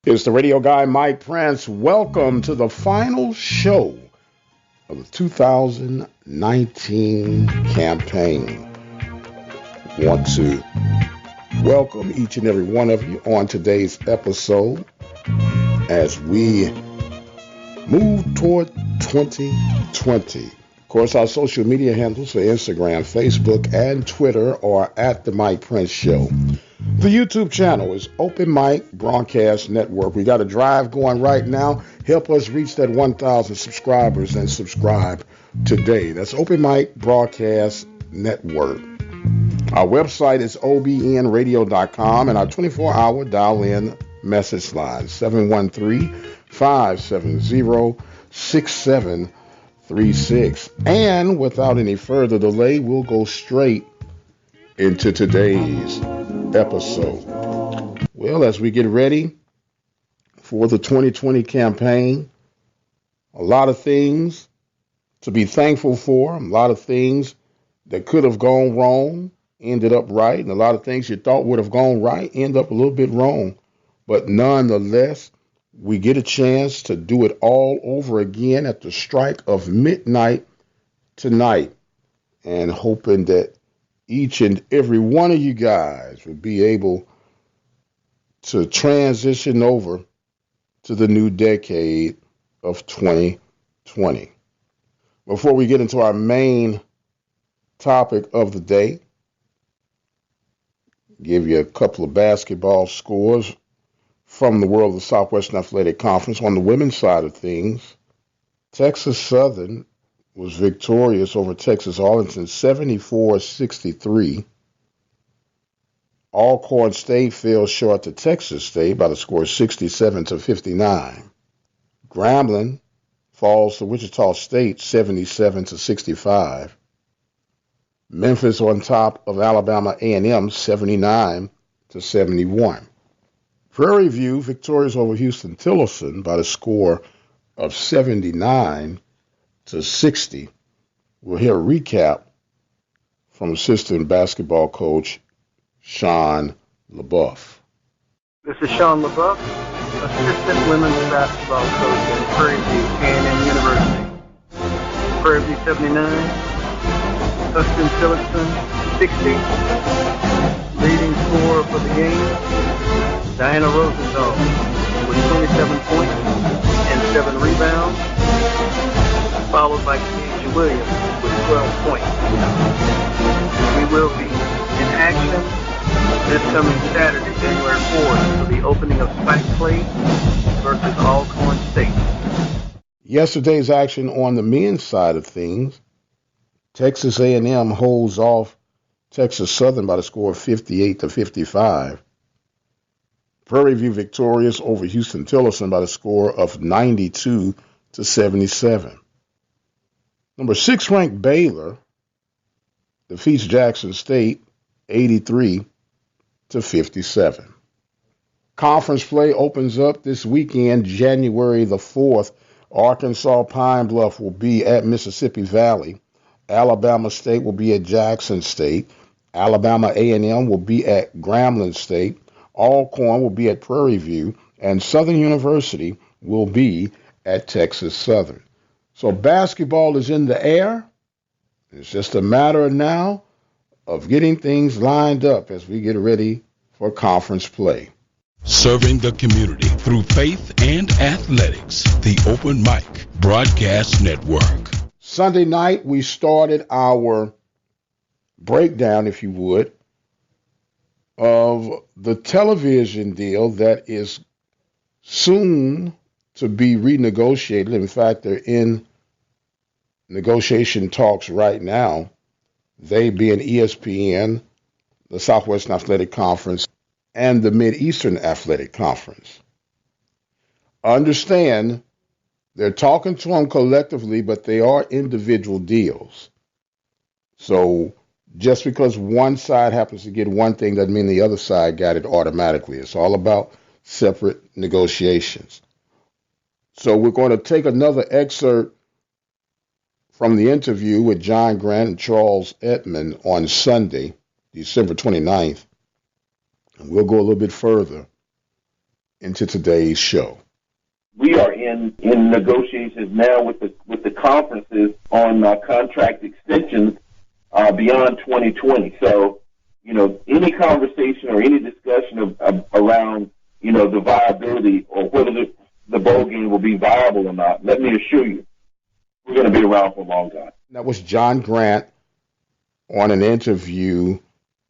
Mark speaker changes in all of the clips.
Speaker 1: It's the radio guy, Mike Prince. Welcome to the final show of the 2019 campaign. Want to welcome each and every one of you on today's episode as we move toward 2020. Of course, our social media handles for Instagram, Facebook, and Twitter are at The Mike Prince Show. The YouTube channel is Open Mic Broadcast Network. We got a drive going right now. Help us reach that 1,000 subscribers and subscribe today. That's Open Mic Broadcast Network. Our website is obnradio.com and our 24-hour dial-in message line, 713-570-6736. And without any further delay, we'll go straight into today's episode. Well, as we get ready for the 2020 campaign, a lot of things to be thankful for, a lot of things that could have gone wrong ended up right, and a lot of things you thought would have gone right end up a little bit wrong. But nonetheless, we get a chance to do it all over again at the strike of midnight tonight, and hoping that each and every one of you guys will be able to transition over to the new decade of 2020. Before we get into our main topic of the day, give you a couple of basketball scores from the world of the Southwestern Athletic Conference. On the women's side of things, Texas Southern was victorious over Texas Arlington 74-63. Alcorn State fell short to Texas State by the score 67-59. Grambling falls to Wichita State 77-65. Memphis on top of Alabama A&M 79-71. Prairie View victorious over Houston-Tillerson by the score of 79-60. We'll hear a recap from assistant basketball coach Sean LaBeouf.
Speaker 2: This is Sean LaBeouf, assistant women's basketball coach at Prairie View A&M University. Prairie View 79, Houston-Tillerson 60. Leading scorer for the game, Diana Rosenthal with 27 points and 7 rebounds, followed by Keisha Williams with 12 points. We will be in action this coming Saturday, January 4th, for the opening of Spike Place versus Alcorn State.
Speaker 1: Yesterday's action on the men's side of things, Texas A&M holds off Texas Southern by the score of 58-55. Prairie View victorious over Houston-Tillerson by the score of 92-77. Number 6 ranked Baylor defeats Jackson State 83-57. Conference play opens up this weekend, January the 4th. Arkansas Pine Bluff will be at Mississippi Valley. Alabama State will be at Jackson State. Alabama A&M will be at Grambling State. Alcorn will be at Prairie View. And Southern University will be at Texas Southern. So basketball is in the air. It's just a matter now of getting things lined up as we get ready for conference play.
Speaker 3: Serving the community through faith and athletics, the Open Mic Broadcast Network.
Speaker 1: Sunday night, we started our breakdown, if you would, of the television deal that is soon to be renegotiated. In fact, they're in negotiation talks right now, they being ESPN, the Southwestern Athletic Conference, and the Mid-Eastern Athletic Conference. Understand, they're talking to them collectively, but they are individual deals. So just because one side happens to get one thing doesn't mean the other side got it automatically. It's all about separate negotiations. So we're going to take another excerpt from the interview with John Grant and Charles Edmond on Sunday, December 29th. And we'll go a little bit further into today's show.
Speaker 4: We are in negotiations now with the conferences on contract extensions beyond 2020. So, any conversation or any discussion around, the viability or whether the bowl game will be viable or not, let me assure you, we're going to be around for a long time.
Speaker 1: That was John Grant on an interview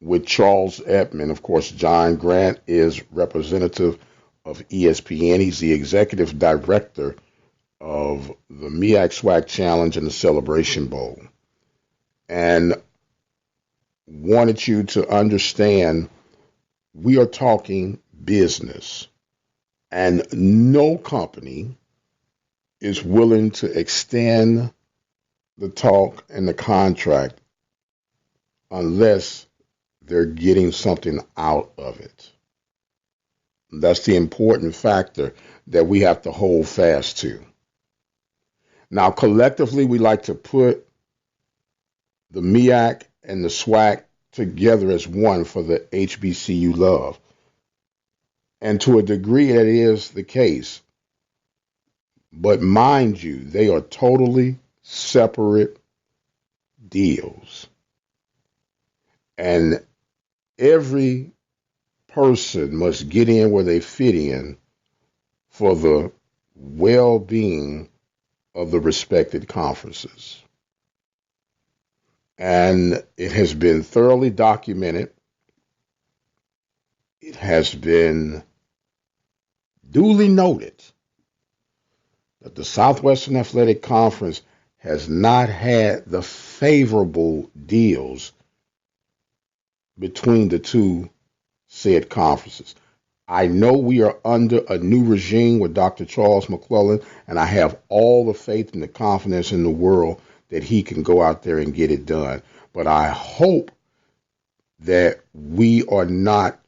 Speaker 1: with Charles Edmond. Of course, John Grant is representative of ESPN. He's the executive director of the MEAC SWAC Challenge and the Celebration Bowl. And wanted you to understand we are talking business. And no company is willing to extend the talk and the contract unless they're getting something out of it. That's the important factor that we have to hold fast to. Now, collectively, we like to put the MEAC and the SWAC together as one for the HBCU love. And to a degree, that is the case. But mind you, they are totally separate deals. And every person must get in where they fit in for the well-being of the respected conferences. And it has been thoroughly documented. It has been duly noted that the Southwestern Athletic Conference has not had the favorable deals between the two said conferences. I know we are under a new regime with Dr. Charles McClellan, and I have all the faith and the confidence in the world that he can go out there and get it done. But I hope that we are not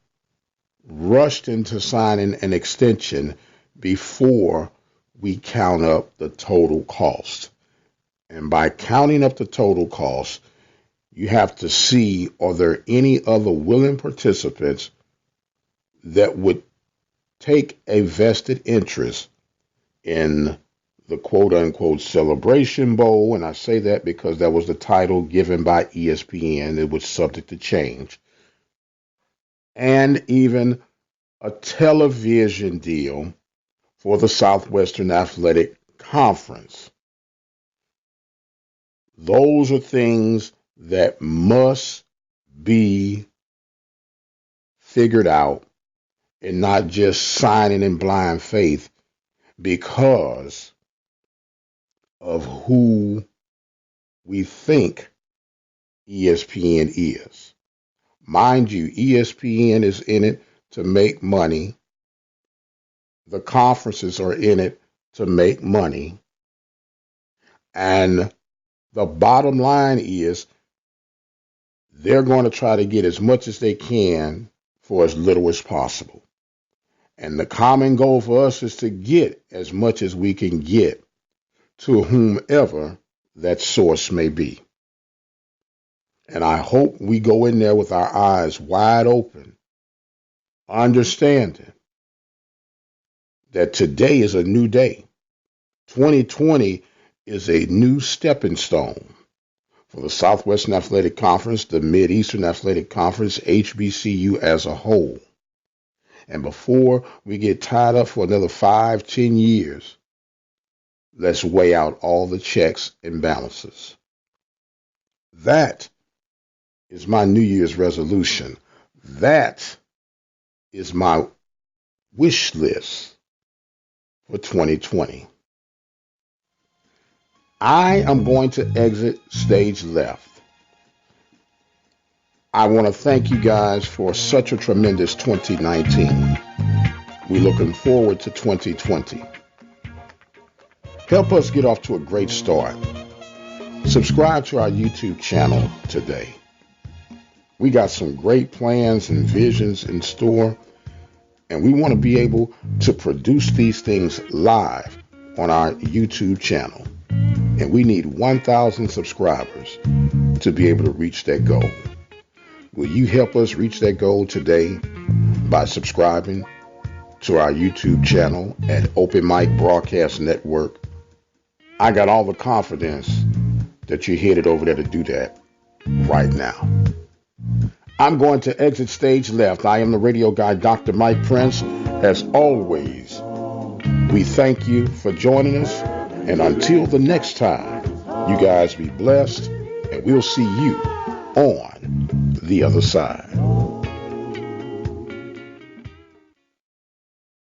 Speaker 1: rushed into signing an extension before we count up the total cost. And by counting up the total cost, you have to see, are there any other willing participants that would take a vested interest in the quote-unquote Celebration Bowl? And I say that because that was the title given by ESPN. It was subject to change. And even a television deal for the Southwestern Athletic Conference. Those are things that must be figured out and not just signing in blind faith because of who we think ESPN is. Mind you, ESPN is in it to make money. The conferences are in it to make money. And the bottom line is they're going to try to get as much as they can for as little as possible. And the common goal for us is to get as much as we can get to whomever that source may be. And I hope we go in there with our eyes wide open, understanding that today is a new day. 2020 is a new stepping stone for the Southwestern Athletic Conference, the Mid-Eastern Athletic Conference, HBCU as a whole. And before we get tied up for another 5-10 years, let's weigh out all the checks and balances. That is my New Year's resolution. That is my wish list for 2020. I am going to exit stage left. I want to thank you guys for such a tremendous 2019. We're looking forward to 2020. Help us get off to a great start. Subscribe to our YouTube channel today. We got some great plans and visions in store, and we want to be able to produce these things live on our YouTube channel. And we need 1,000 subscribers to be able to reach that goal. Will you help us reach that goal today by subscribing to our YouTube channel at Open Mic Broadcast Network. I got all the confidence that you're headed over there to do that right now. I'm going to exit stage left. I am the radio guy, Dr. Mike Prince. As always, we thank you for joining us. And until the next time, you guys be blessed, and we'll see you on the other side.